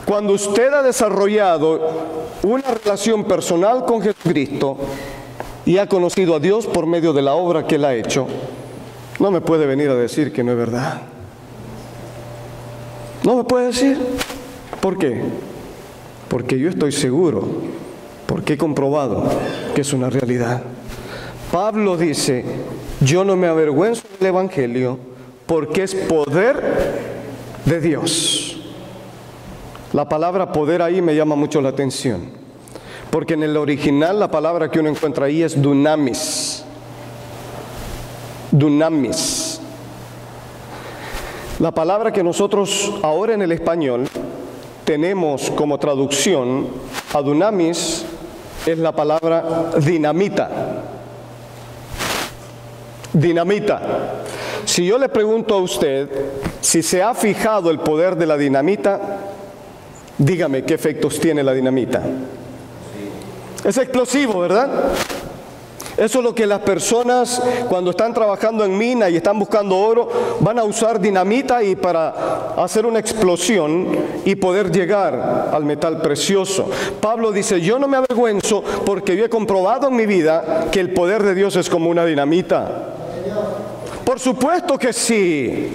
Cuando usted ha desarrollado una relación personal con Jesucristo y ha conocido a Dios por medio de la obra que Él ha hecho, no me puede venir a decir que no es verdad. No me puede decir. ¿Por qué? Porque yo estoy seguro, porque he comprobado que es una realidad. Pablo dice, yo no me avergüenzo del Evangelio porque es poder de Dios. La palabra poder ahí me llama mucho la atención, porque en el original la palabra que uno encuentra ahí es dunamis. Dunamis. La palabra que nosotros ahora en el español tenemos como traducción a dunamis es la palabra dinamita. Dinamita. Si yo le pregunto a usted si se ha fijado el poder de la dinamita, dígame qué efectos tiene la dinamita. Es explosivo, ¿verdad? Eso es lo que las personas cuando están trabajando en mina y están buscando oro, van a usar dinamita y para hacer una explosión y poder llegar al metal precioso. Pablo dice, yo no me avergüenzo porque yo he comprobado en mi vida que el poder de Dios es como una dinamita. Por supuesto que sí.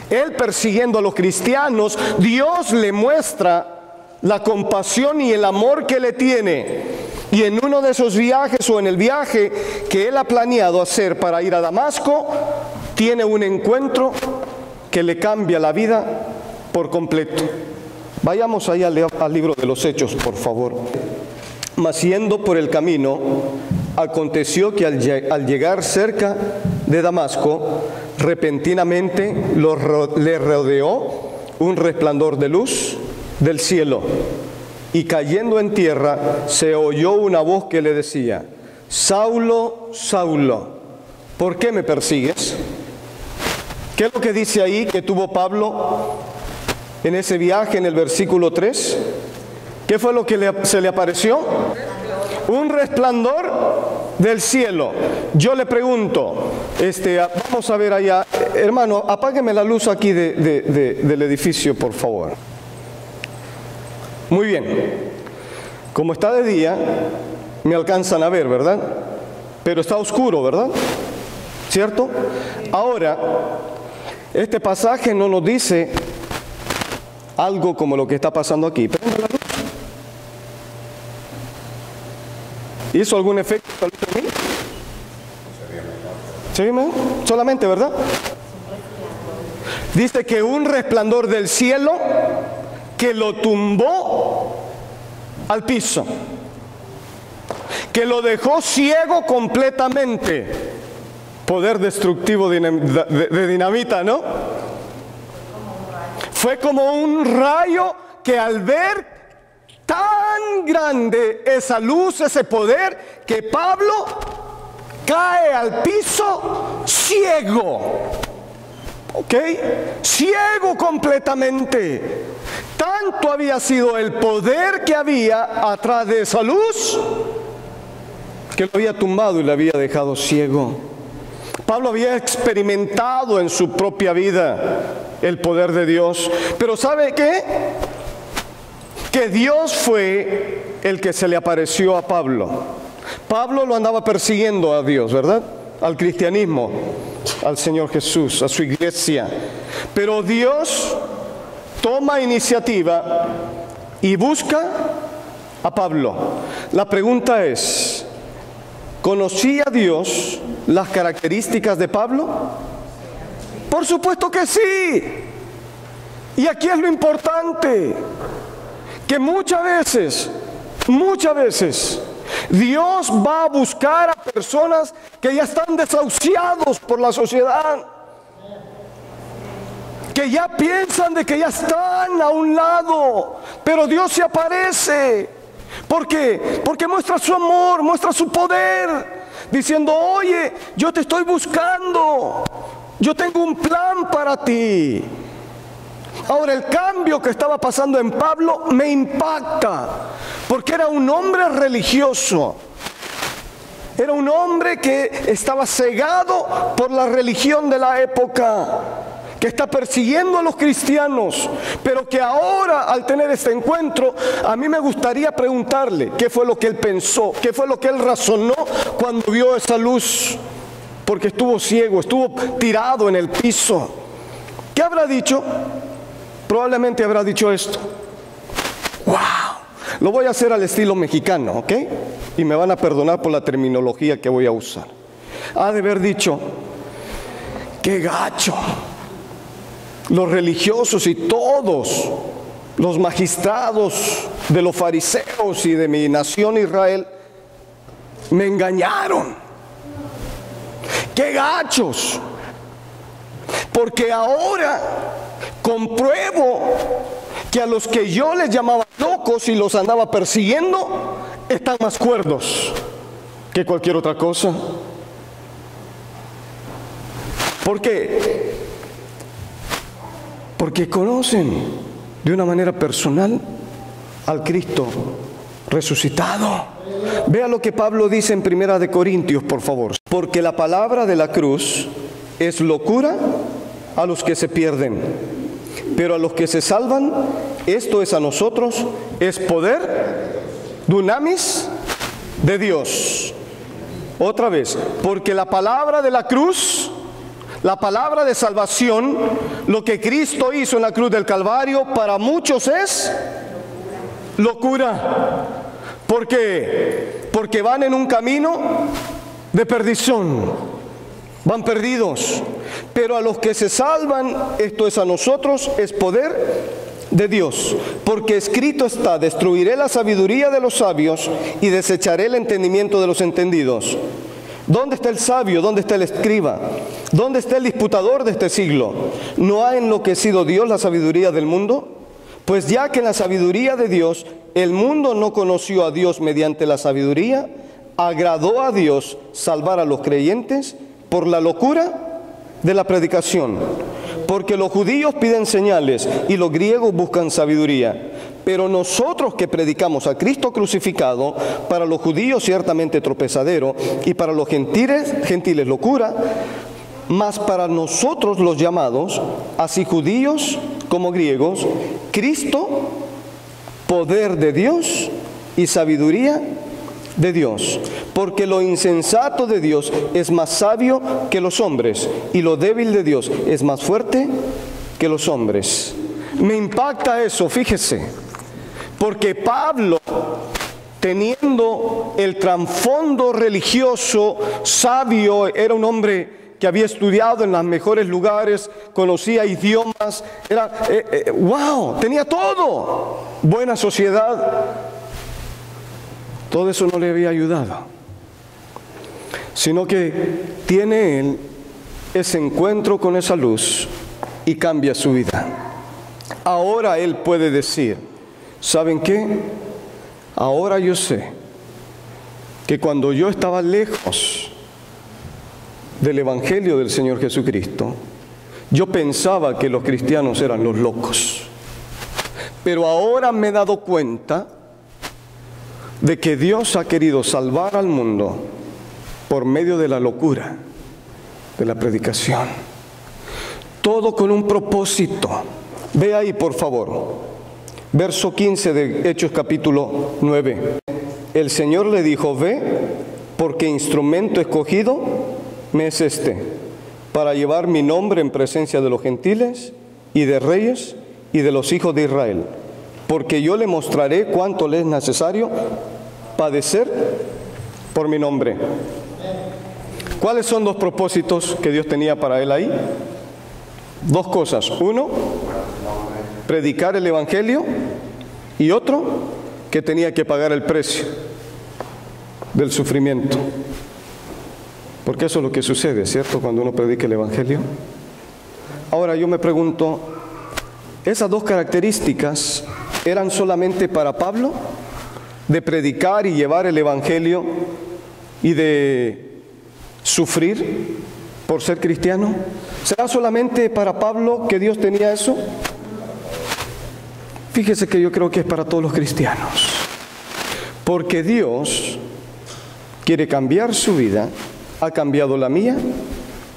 Él persiguiendo a los cristianos, Dios le muestra la compasión y el amor que le tiene. Y en uno de esos viajes o en el viaje que él ha planeado hacer para ir a Damasco, tiene un encuentro que le cambia la vida por completo. Vayamos ahí al libro de los Hechos, por favor. Mas yendo por el camino, aconteció que al llegar cerca de Damasco, repentinamente le rodeó un resplandor de luz del cielo. Y cayendo en tierra, se oyó una voz que le decía, Saulo, Saulo, ¿por qué me persigues? ¿Qué es lo que dice ahí que tuvo Pablo en ese viaje en el versículo 3? ¿Qué fue lo que se le apareció? Un resplandor del cielo. Yo le pregunto, vamos a ver allá, hermano, apágueme la luz aquí del edificio, por favor. Muy bien, como está de día, me alcanzan a ver, ¿verdad? Pero está oscuro, ¿verdad? ¿Cierto? Ahora, este pasaje no nos dice algo como lo que está pasando aquí. Prenda la luz. ¿Hizo algún efecto tal vez en mí? ¿Sí? Solamente, ¿verdad? Dice que un resplandor del cielo que lo tumbó al piso, que lo dejó ciego completamente. Poder destructivo de dinamita, ¿no? Fue como un rayo que al ver tan grande esa luz, ese poder, que Pablo cae al piso ciego. ¿Ok? Ciego completamente. Tanto había sido el poder que había atrás de esa luz que lo había tumbado y lo había dejado ciego. Pablo había experimentado en su propia vida el poder de Dios. Pero ¿sabe qué? Que Dios fue el que se le apareció a Pablo. Pablo lo andaba persiguiendo a Dios, ¿verdad? Al cristianismo, al Señor Jesús, a su iglesia. Pero Dios toma iniciativa y busca a Pablo. La pregunta es, ¿conocía Dios las características de Pablo? Por supuesto que sí. Y aquí es lo importante, que muchas veces, Dios va a buscar a personas que ya están desahuciados por la sociedad, que ya piensan de que ya están a un lado, pero Dios se aparece. ¿Por qué? Porque muestra su amor, muestra su poder, diciendo, oye, yo te estoy buscando, yo tengo un plan para ti. Ahora, el cambio que estaba pasando en Pablo me impacta, porque era un hombre religioso. Era un hombre que estaba cegado por la religión de la época. que está persiguiendo a los cristianos, pero que ahora, al tener este encuentro, a mí me gustaría preguntarle qué fue lo que él pensó, qué fue lo que él razonó cuando vio esa luz, porque estuvo ciego, estuvo tirado en el piso. ¿Qué habrá dicho? Probablemente habrá dicho esto: ¡wow! Lo voy a hacer al estilo mexicano, ¿ok? Y me van a perdonar por la terminología que voy a usar. Ha de haber dicho: ¡qué gacho! Los religiosos y todos los magistrados de los fariseos y de mi nación Israel me engañaron. ¡Qué gachos! Porque ahora compruebo que a los que yo les llamaba locos y los andaba persiguiendo están más cuerdos que cualquier otra cosa. ¿Por qué? Porque conocen de una manera personal al Cristo resucitado. Vea lo que Pablo dice en 1 Corintios, por favor. Porque la palabra de la cruz es locura a los que se pierden, pero a los que se salvan, esto es a nosotros, es poder, dunamis, de Dios. Otra vez, porque la palabra de la cruz, la palabra de salvación, lo que Cristo hizo en la cruz del Calvario, para muchos es locura. ¿Por qué? Porque van en un camino de perdición, van perdidos. Pero a los que se salvan, esto es a nosotros, es poder de Dios. Porque escrito está: destruiré la sabiduría de los sabios y desecharé el entendimiento de los entendidos. ¿Dónde está el sabio? ¿Dónde está el escriba? ¿Dónde está el disputador de este siglo? ¿No ha enloquecido Dios la sabiduría del mundo? Pues ya que en la sabiduría de Dios el mundo no conoció a Dios mediante la sabiduría, agradó a Dios salvar a los creyentes por la locura de la predicación. Porque los judíos piden señales y los griegos buscan sabiduría. Pero nosotros que predicamos a Cristo crucificado, para los judíos ciertamente tropezadero y para los gentiles locura, mas para nosotros los llamados, así judíos como griegos, Cristo, poder de Dios y sabiduría de Dios. Porque lo insensato de Dios es más sabio que los hombres, y lo débil de Dios es más fuerte que los hombres. Me impacta eso, fíjese, porque Pablo, teniendo el trasfondo religioso, sabio, era un hombre que había estudiado en los mejores lugares, conocía idiomas, era, wow, tenía todo, buena sociedad. Todo eso no le había ayudado, sino que tiene él ese encuentro con esa luz y cambia su vida. Ahora él puede decir: ¿saben qué? Ahora yo sé que cuando yo estaba lejos del Evangelio del Señor Jesucristo, yo pensaba que los cristianos eran los locos. Pero ahora me he dado cuenta de que Dios ha querido salvar al mundo por medio de la locura de la predicación. Todo con un propósito. Ve ahí, por favor, verso 15 de Hechos capítulo 9. El Señor le dijo: ve, porque instrumento escogido me es este, para llevar mi nombre en presencia de los gentiles y de reyes y de los hijos de Israel, porque yo le mostraré cuánto le es necesario padecer por mi nombre. ¿Cuáles son los propósitos que Dios tenía para él ahí? Dos cosas: uno, predicar el Evangelio, y otro, que tenía que pagar el precio del sufrimiento. Porque eso es lo que sucede, ¿cierto?, cuando uno predica el Evangelio. Ahora yo me pregunto, ¿esas dos características eran solamente para Pablo? De predicar y llevar el Evangelio y de sufrir por ser cristiano. ¿Será solamente para Pablo que Dios tenía eso? Fíjese que yo creo que es para todos los cristianos, porque Dios quiere cambiar su vida, ha cambiado la mía,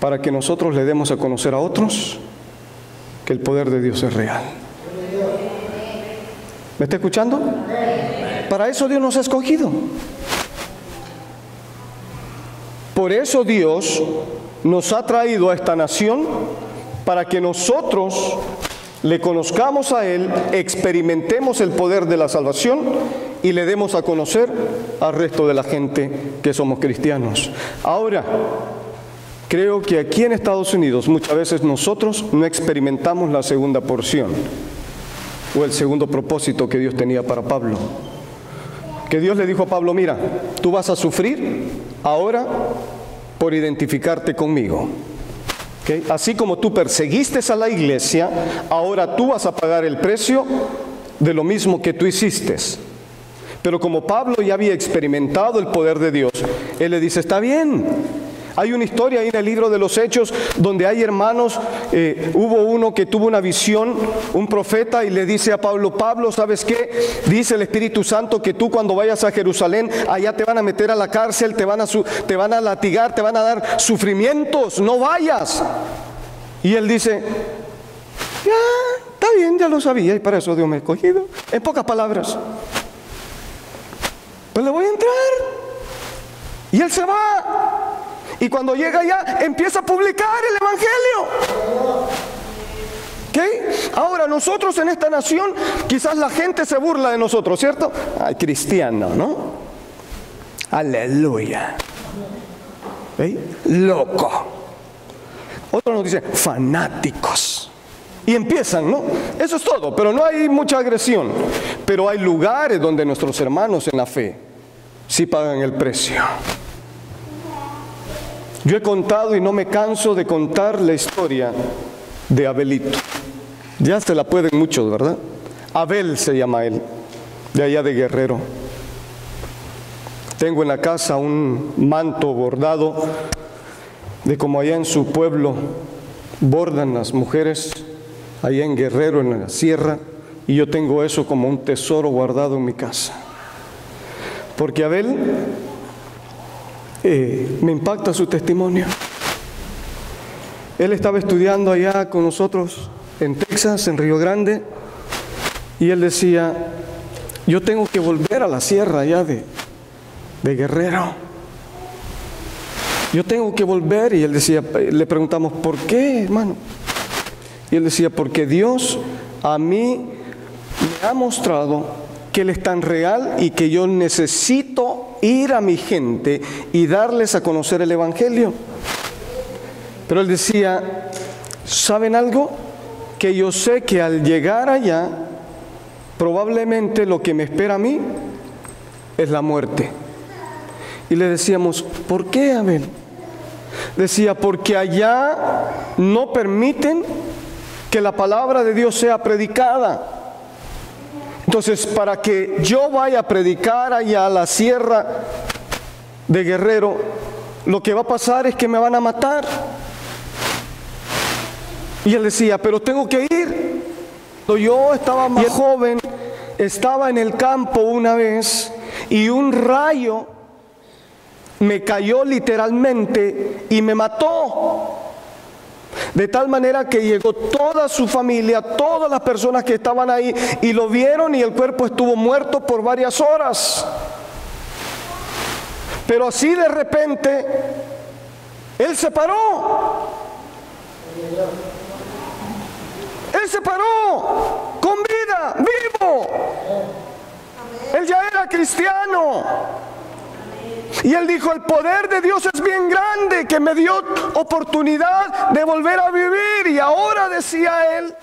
para que nosotros le demos a conocer a otros que el poder de Dios es real. ¿Me está escuchando? Para eso Dios nos ha escogido. Por eso Dios nos ha traído a esta nación para que nosotros le conozcamos a Él, experimentemos el poder de la salvación y le demos a conocer al resto de la gente que somos cristianos. Ahora, creo que aquí en Estados Unidos muchas veces nosotros no experimentamos la segunda porción o el segundo propósito que Dios tenía para Pablo. Que Dios le dijo a Pablo: mira, tú vas a sufrir ahora por identificarte conmigo. ¿Okay? Así como tú perseguiste a la iglesia, ahora tú vas a pagar el precio de lo mismo que tú hiciste. Pero como Pablo ya había experimentado el poder de Dios, él le dice: está bien. Hay una historia ahí en el libro de los Hechos donde hay hermanos, hubo uno que tuvo una visión, un profeta, y le dice a Pablo: Pablo, ¿sabes qué? Dice el Espíritu Santo que tú cuando vayas a Jerusalén, allá te van a meter a la cárcel, te van a latigar, te van a dar sufrimientos, no vayas. Y él dice: ya, está bien, ya lo sabía y para eso Dios me ha escogido. En pocas palabras, pues le voy a entrar. Y él se va. Y cuando llega allá, empieza a publicar el Evangelio. ¿Okay? Ahora, nosotros en esta nación, quizás la gente se burla de nosotros, ¿cierto? Ay, cristiano, ¿no? Aleluya. ¿Okay? Loco. Otros nos dicen fanáticos. Y empiezan, ¿no? Eso es todo, pero no hay mucha agresión. Pero hay lugares donde nuestros hermanos en la fe sí pagan el precio. Yo he contado y no me canso de contar la historia de Abelito. Ya se la pueden muchos, ¿verdad? Abel se llama él, de allá de Guerrero. Tengo en la casa un manto bordado de como allá en su pueblo bordan las mujeres, allá en Guerrero, en la sierra, y yo tengo eso como un tesoro guardado en mi casa. Porque Abel... me impacta su testimonio. Él estaba estudiando allá con nosotros en Texas, en Río Grande, y él decía: yo tengo que volver a la sierra allá de Guerrero. Yo tengo que volver. Y él decía, le preguntamos: ¿por qué, hermano? Y él decía: porque Dios a mí me ha mostrado que Él es tan real y que yo necesito ir a mi gente y darles a conocer el Evangelio. Pero él decía: ¿saben algo? Que yo sé que al llegar allá, probablemente lo que me espera a mí es la muerte. Y le decíamos: ¿por qué, Abel? Decía: porque allá no permiten que la palabra de Dios sea predicada. Entonces, para que yo vaya a predicar allá a la sierra de Guerrero, lo que va a pasar es que me van a matar. Y él decía: pero tengo que ir. Cuando yo estaba más joven, estaba en el campo una vez y un rayo me cayó literalmente y me mató. De tal manera que llegó toda su familia, todas las personas que estaban ahí, y lo vieron, y el cuerpo estuvo muerto por varias horas. Pero así de repente, él se paró. Él se paró con vida, vivo. Él ya era cristiano. Y él dijo: el poder de Dios es bien grande, que me dio oportunidad de volver a vivir. Y ahora, decía él,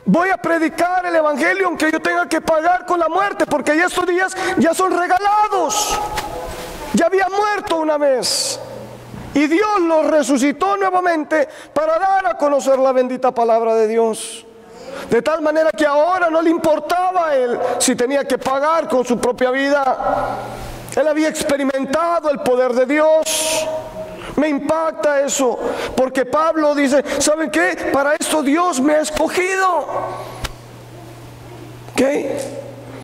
voy a predicar el Evangelio aunque yo tenga que pagar con la muerte, porque ya estos días ya son regalados. Ya había muerto una vez y Dios lo resucitó nuevamente para dar a conocer la bendita palabra de Dios. De tal manera que ahora no le importaba a él si tenía que pagar con su propia vida. Él había experimentado el poder de Dios. Me impacta eso, porque Pablo dice: ¿saben qué? Para esto Dios me ha escogido. ¿Ok?